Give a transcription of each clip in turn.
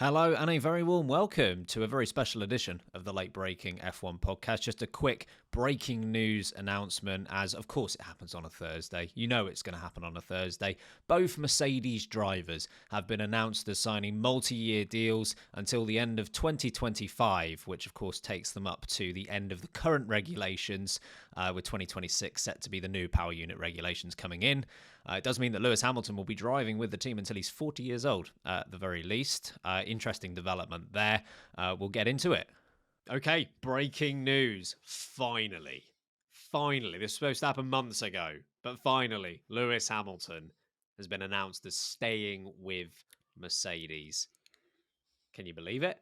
Hello, and a very warm welcome to a very special edition of the Late Breaking F1 podcast. Just a quick breaking news announcement, as of course it happens on a Thursday. You know it's going to happen on a Thursday. Both Mercedes drivers have been announced as signing multi-year deals until the end of 2025, which of course takes them up to the end of the current regulations, with 2026 set to be the new power unit regulations coming in. It does mean that Lewis Hamilton will be driving with the team until he's 40 years old, at the very least. Interesting development there. We'll get into it. Okay, breaking news. Finally. This was supposed to happen months ago, but finally, Lewis Hamilton has been announced as staying with Mercedes. Can you believe it?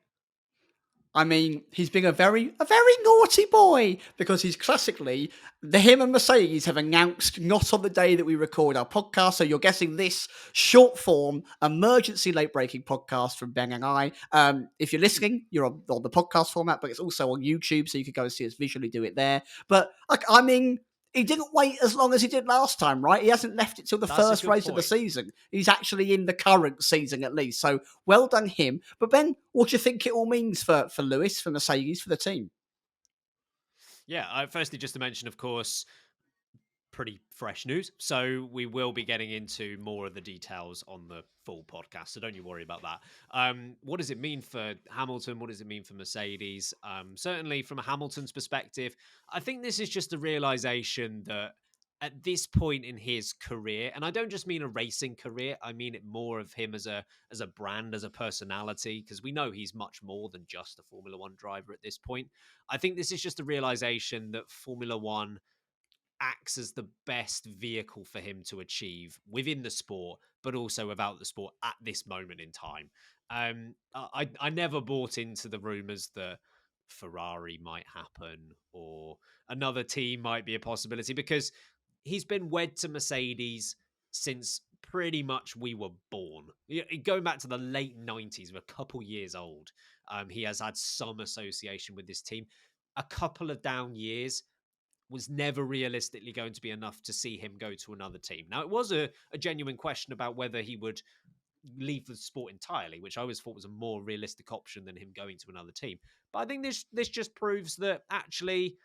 I mean, he's been a very naughty boy because he's classically him and Mercedes have announced not on the day that we record our podcast. So you're guessing this short form emergency late breaking podcast from Ben and I. If you're listening, you're on the podcast format, but it's also on YouTube, so you can go and see us visually do it there. But I mean, he didn't wait as long as he did last time, right? He hasn't left it till the first race of the season. He's actually in the current season at least. So well done him. But Ben, what do you think it all means for Lewis, for Mercedes, for the team? Yeah, firstly, just to mention, of course, pretty fresh news. So we will be getting into more of the details on the full podcast. So don't you worry about that. What does it mean for Hamilton? What does it mean for Mercedes? Certainly from a Hamilton's perspective, I think this is just a realization that at this point in his career, and I don't just mean a racing career, I mean it more of him as a brand, as a personality, because we know he's much more than just a Formula One driver at this point. I think this is just a realization that Formula One acts as the best vehicle for him to achieve within the sport, but also without the sport at this moment in time. I never bought into the rumors that Ferrari might happen or another team might be a possibility, because he's been wed to Mercedes since pretty much we were born. Going back to the late 90s, we're a couple years old. He has had some association with this team. A couple of down years was never realistically going to be enough to see him go to another team. Now, it was a genuine question about whether he would leave the sport entirely, which I always thought was a more realistic option than him going to another team. But I think this just proves that actually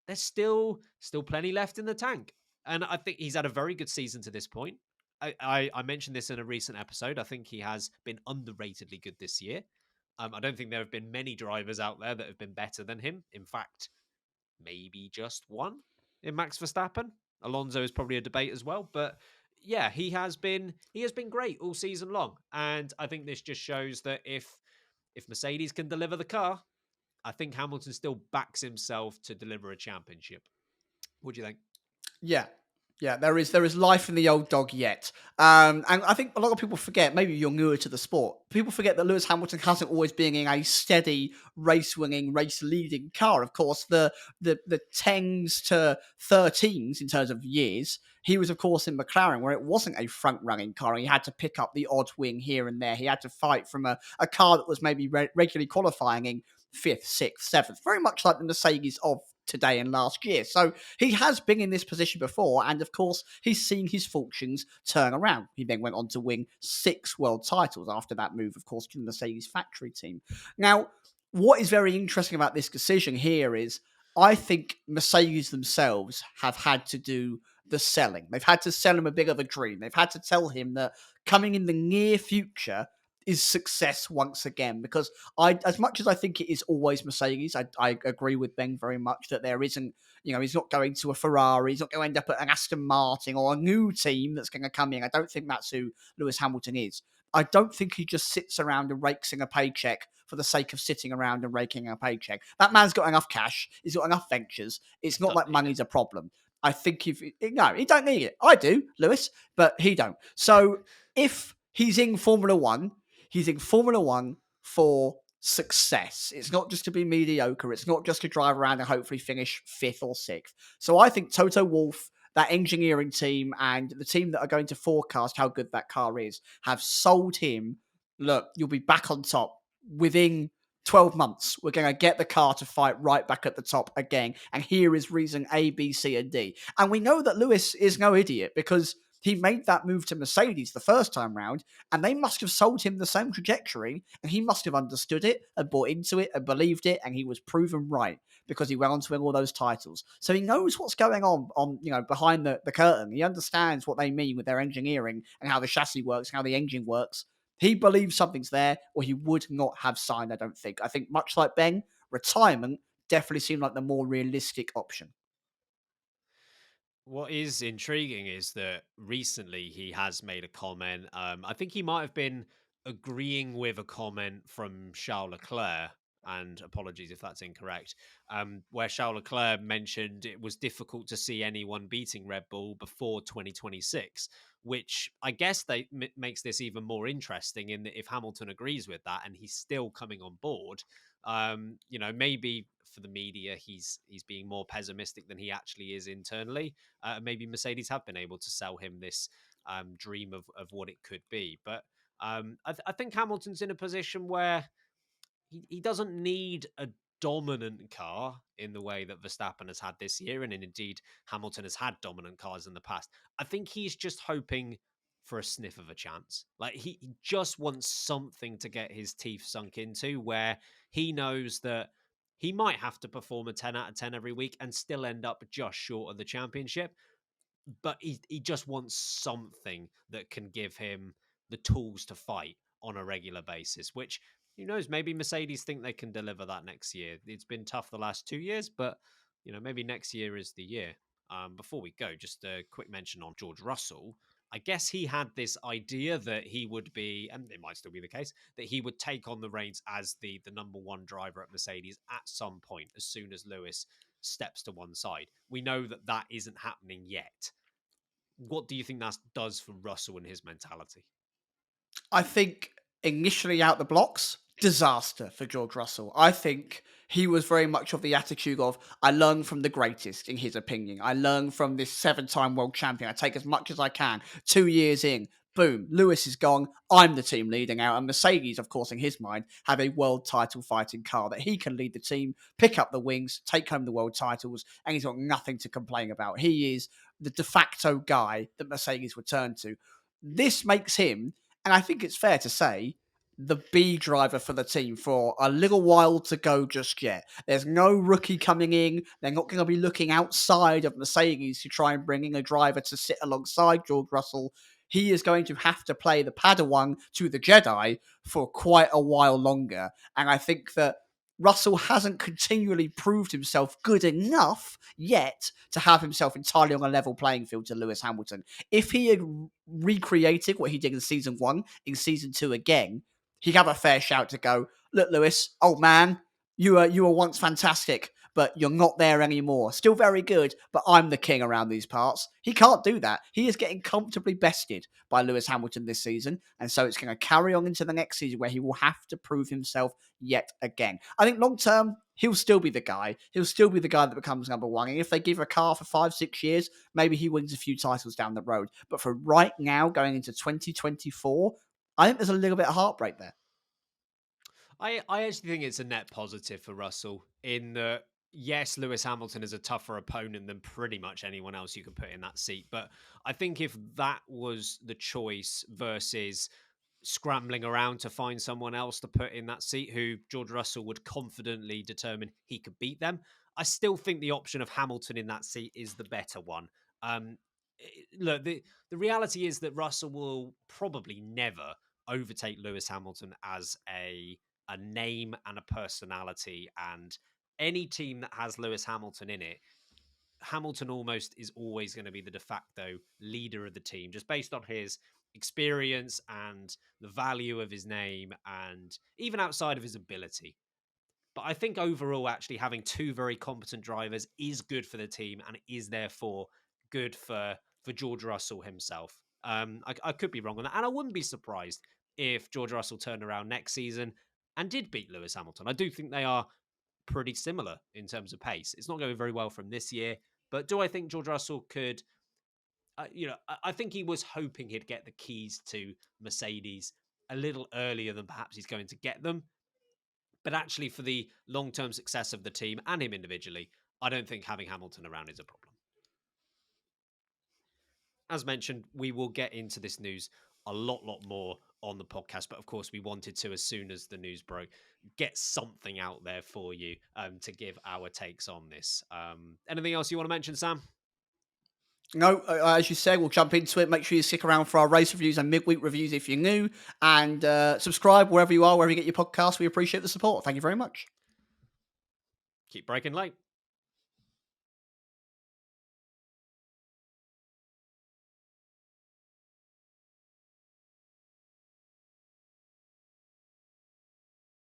there's still plenty left in the tank. And I think he's had a very good season to this point. I mentioned this in a recent episode. I think he has been underratedly good this year. I don't think there have been many drivers out there that have been better than him. In fact, maybe just one in Max Verstappen. Alonso is probably a debate as well, but yeah, he has been great all season long, and I think this just shows that if Mercedes can deliver the car, I think Hamilton still backs himself to deliver a championship. What do you think? Yeah. Yeah, there is life in the old dog yet. And I think a lot of people forget, maybe you're newer to the sport, people forget that Lewis Hamilton hasn't always been in a steady race-winning, race-leading car. Of course, the 10s to 13s in terms of years, he was, of course, in McLaren, where it wasn't a front-running car. He had to pick up the odd wing here and there. He had to fight from a car that was maybe regularly qualifying in 5th, 6th, 7th, very much like the Mercedes of today and last year. So he has been in this position before, and of course, he's seen his fortunes turn around. He then went on to win 6 world titles after that move, of course, to the Mercedes factory team. Now, what is very interesting about this decision here is I think Mercedes themselves have had to do the selling. They've had to sell him a bit of a dream. They've had to tell him that coming in the near future is success once again, because as much as I think it is always Mercedes, I agree with Ben very much that there isn't, he's not going to a Ferrari, he's not going to end up at an Aston Martin or a new team that's going to come in. I don't think that's who Lewis Hamilton is. I don't think he just sits around and rakes in a paycheck for the sake of sitting around and raking a paycheck. That man's got enough cash, he's got enough ventures. It's not like money's a problem. I think he don't need it. I do, Lewis, but he don't. So if he's in Formula One, he's in Formula One for success. It's not just to be mediocre. It's not just to drive around and hopefully finish 5th or 6th. So I think Toto Wolff, that engineering team, and the team that are going to forecast how good that car is, have sold him, look, you'll be back on top within 12 months. We're going to get the car to fight right back at the top again. And here is reason A, B, C, and D. And we know that Lewis is no idiot, because He made that move to Mercedes the first time round, and they must have sold him the same trajectory, and he must have understood it and bought into it and believed it, and he was proven right because he went on to win all those titles. So he knows what's going on behind the curtain. He understands what they mean with their engineering and how the chassis works, and how the engine works. He believes something's there, or he would not have signed, I don't think. I think much like Ben, retirement definitely seemed like the more realistic option. What is intriguing is that recently he has made a comment. I think he might have been agreeing with a comment from Charles Leclerc, and apologies if that's incorrect, where Charles Leclerc mentioned it was difficult to see anyone beating Red Bull before 2026, which I guess makes this even more interesting in that if Hamilton agrees with that and he's still coming on board, maybe for the media he's being more pessimistic than he actually is internally. Maybe Mercedes have been able to sell him this dream of what it could be. But I think Hamilton's in a position where he doesn't need a dominant car in the way that Verstappen has had this year, and indeed Hamilton has had dominant cars in the past. I think he's just hoping for a sniff of a chance. Like he just wants something to get his teeth sunk into where he knows that he might have to perform a 10 out of 10 every week and still end up just short of the championship, but he just wants something that can give him the tools to fight on a regular basis, which who knows, maybe Mercedes think they can deliver that next year. It's been tough the last 2 years, but maybe next year is the year. Before we go, just a quick mention on George Russell. I guess he had this idea that he would be, and it might still be the case, that he would take on the reins as the number one driver at Mercedes at some point, as soon as Lewis steps to one side. We know that that isn't happening yet. What do you think that does for Russell and his mentality? I think initially out the blocks, disaster for George Russell. I think he was very much of the attitude of, I learn from the greatest, in his opinion. I learn from this 7-time world champion. I take as much as I can. 2 years in, boom, Lewis is gone. I'm the team leading out. And Mercedes, of course, in his mind, have a world title fighting car that he can lead the team, pick up the wings, take home the world titles, and he's got nothing to complain about. He is the de facto guy that Mercedes would turn to. This makes him, and I think it's fair to say, the B driver for the team for a little while to go just yet. There's no rookie coming in. They're not going to be looking outside of Mercedes to try and bring in a driver to sit alongside George Russell. He is going to have to play the Padawan to the Jedi for quite a while longer. And I think that Russell hasn't continually proved himself good enough yet to have himself entirely on a level playing field to Lewis Hamilton. If he had recreated what he did in season one, in season two again, he'd have a fair shout to go, look, Lewis, old man, you were once fantastic, but you're not there anymore. Still very good, but I'm the king around these parts. He can't do that. He is getting comfortably bested by Lewis Hamilton this season, and so it's going to carry on into the next season where he will have to prove himself yet again. I think long term, he'll still be the guy. He'll still be the guy that becomes number one. And if they give a car for 5-6 years, maybe he wins a few titles down the road. But for right now, going into 2024, I think there's a little bit of heartbreak there. I actually think it's a net positive for Russell in that, yes, Lewis Hamilton is a tougher opponent than pretty much anyone else you could put in that seat. But I think if that was the choice versus scrambling around to find someone else to put in that seat who George Russell would confidently determine he could beat them, I still think the option of Hamilton in that seat is the better one. Um, Look, the reality is that Russell will probably never overtake Lewis Hamilton as a name and a personality, and any team that has Lewis Hamilton in it, Hamilton almost is always going to be the de facto leader of the team, just based on his experience and the value of his name, and even outside of his ability. But I think overall, actually having two very competent drivers is good for the team, and is therefore good for George Russell himself. I could be wrong on that, and I wouldn't be surprised if George Russell turned around next season and did beat Lewis Hamilton. I do think they are pretty similar in terms of pace. It's not going very well from this year, but do I think George Russell could? I think he was hoping he'd get the keys to Mercedes a little earlier than perhaps he's going to get them. But actually, for the long term success of the team and him individually, I don't think having Hamilton around is a problem. as mentioned, we will get into this news a lot more on the podcast. But of course, we wanted to, as soon as the news broke, get something out there for you to give our takes on this. Anything else you want to mention, Sam? No, as you said, we'll jump into it. Make sure you stick around for our race reviews and midweek reviews if you're new, and subscribe wherever you are, wherever you get your podcast. We appreciate the support. Thank you very much. Keep breaking late.